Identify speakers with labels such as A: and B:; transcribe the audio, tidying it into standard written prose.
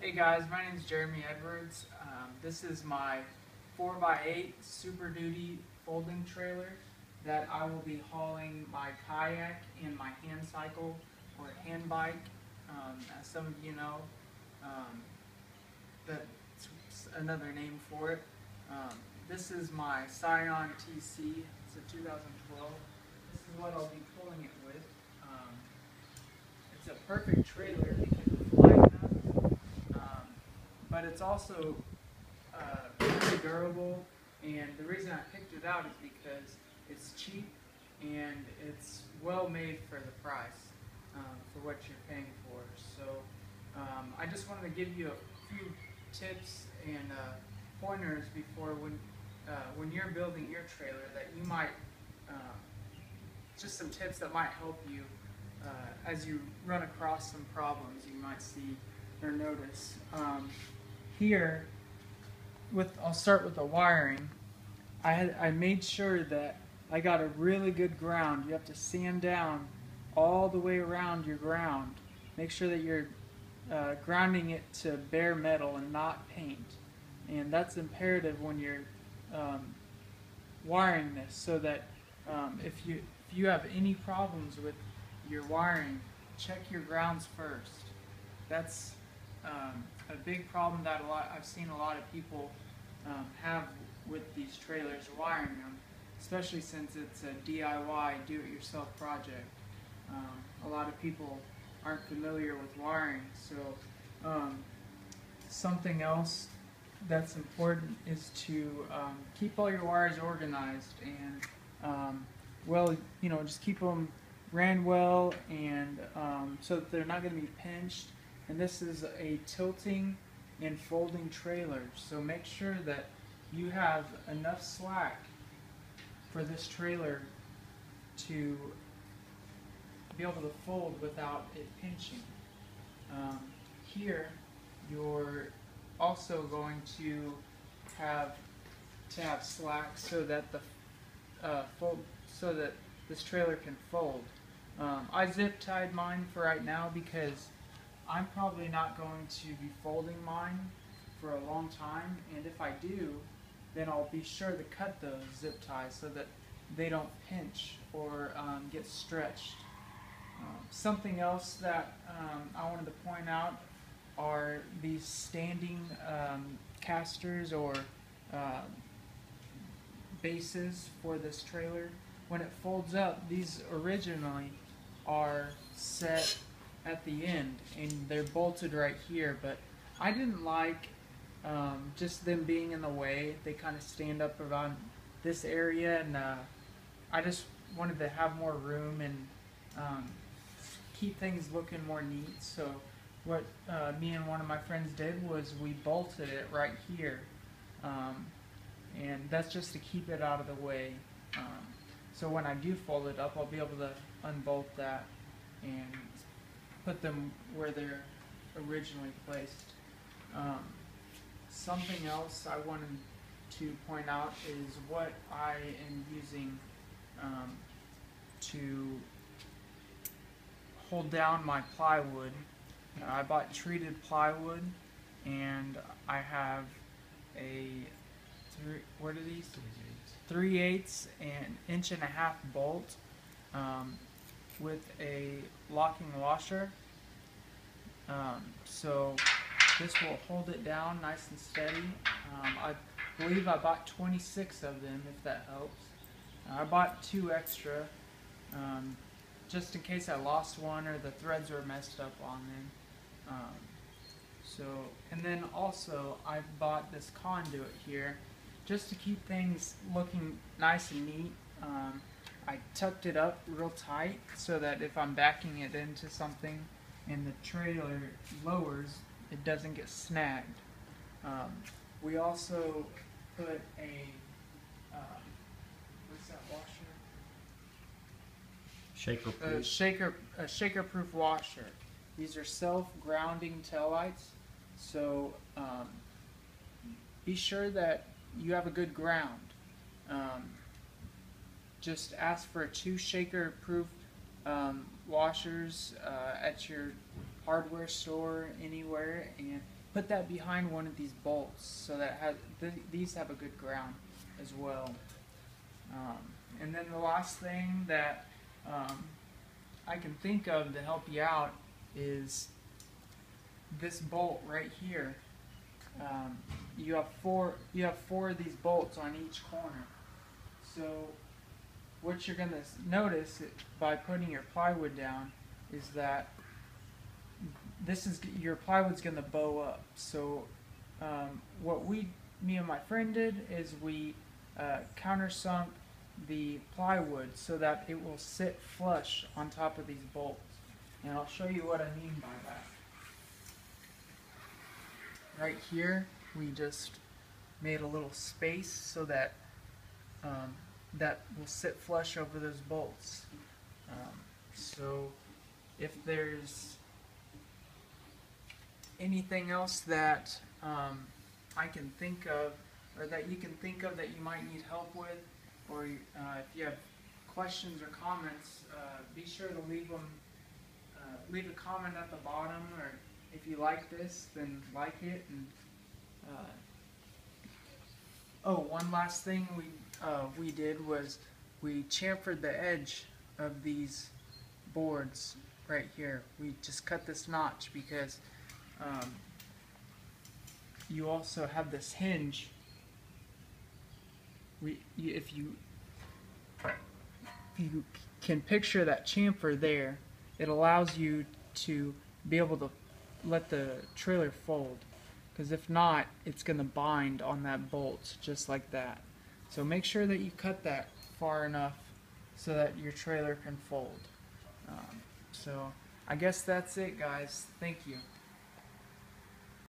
A: Hey guys, my name is Jeremy Edwards. This is my 4x8 Super Duty folding trailer that I will be hauling my kayak and my hand cycle or hand bike. As some of you know, that's another name for it. This is my Scion TC. It's a 2012. This is what I'll be pulling it with. It's a perfect trailer because it's light enough. But it's also pretty durable, and the reason I picked it out is because it's cheap and it's well made for the price, for what you're paying for. So I just wanted to give you a few tips and pointers before when you're building your trailer that you might, just some tips that might help you as you run across some problems you might see or notice. Here, I'll start with the wiring. I made sure that I got a really good ground. You have to sand down all the way around your ground. Make sure that you're grounding it to bare metal and not paint. And that's imperative when you're wiring this, so that if you have any problems with your wiring, check your grounds first. That's a big problem that I've seen a lot of people have with these trailers, wiring them, especially since it's a DIY, do-it-yourself project. A lot of people aren't familiar with wiring, so something else that's important is to keep all your wires organized and just keep them ran well, and so that they're not going to be pinched. And this is a tilting and folding trailer, so make sure that you have enough slack for this trailer to be able to fold without it pinching. Here you're also going to have slack so that this trailer can fold. I zip tied mine for right now because I'm probably not going to be folding mine for a long time, and if I do, then I'll be sure to cut those zip ties so that they don't pinch or get stretched. Something else that I wanted to point out are these standing casters or bases for this trailer. When it folds up, these originally are set at the end and they're bolted right here, but I didn't like just them being in the way. They kind of stand up around this area, and I just wanted to have more room and keep things looking more neat. So what me and one of my friends did was we bolted it right here, and that's just to keep it out of the way. So when I do fold it up, I'll be able to unbolt that and put them where they're originally placed. Something else I wanted to point out is what I am using to hold down my plywood. I bought treated plywood, and I have a 3/8 and 1.5 inch bolt with a locking washer. So this will hold it down nice and steady. I believe I bought 26 of them, if that helps. I bought 2 extra just in case I lost one or the threads were messed up on them. And then also I bought this conduit here just to keep things looking nice and neat. I tucked it up real tight so that if I'm backing it into something and the trailer lowers, it doesn't get snagged. We also put a what's that washer? A shaker-proof washer. These are self-grounding taillights, so be sure that you have a good ground. Just ask for 2 shaker-proof washers at your hardware store, anywhere, and put that behind one of these bolts so that these have a good ground as well. And then the last thing that I can think of to help you out is this bolt right here. You have four of these bolts on each corner. So what you're going to notice by putting your plywood down is that your plywood's going to bow up. So what me and my friend did is we countersunk the plywood so that it will sit flush on top of these bolts. And I'll show you what I mean by that. Right here, we just made a little space so that that will sit flush over those bolts. So if there's anything else that I can think of, or that you can think of that you might need help with, or if you have questions or comments, be sure to leave a comment at the bottom, or if you like this, then like it. And oh, one last thing we did was we chamfered the edge of these boards right here. We just cut this notch because you also have this hinge. If you can picture that chamfer there, it allows you to be able to let the trailer fold, because if not, it's going to bind on that bolt just like that. So make sure that you cut that far enough so that your trailer can fold. So I guess that's it, guys. Thank you.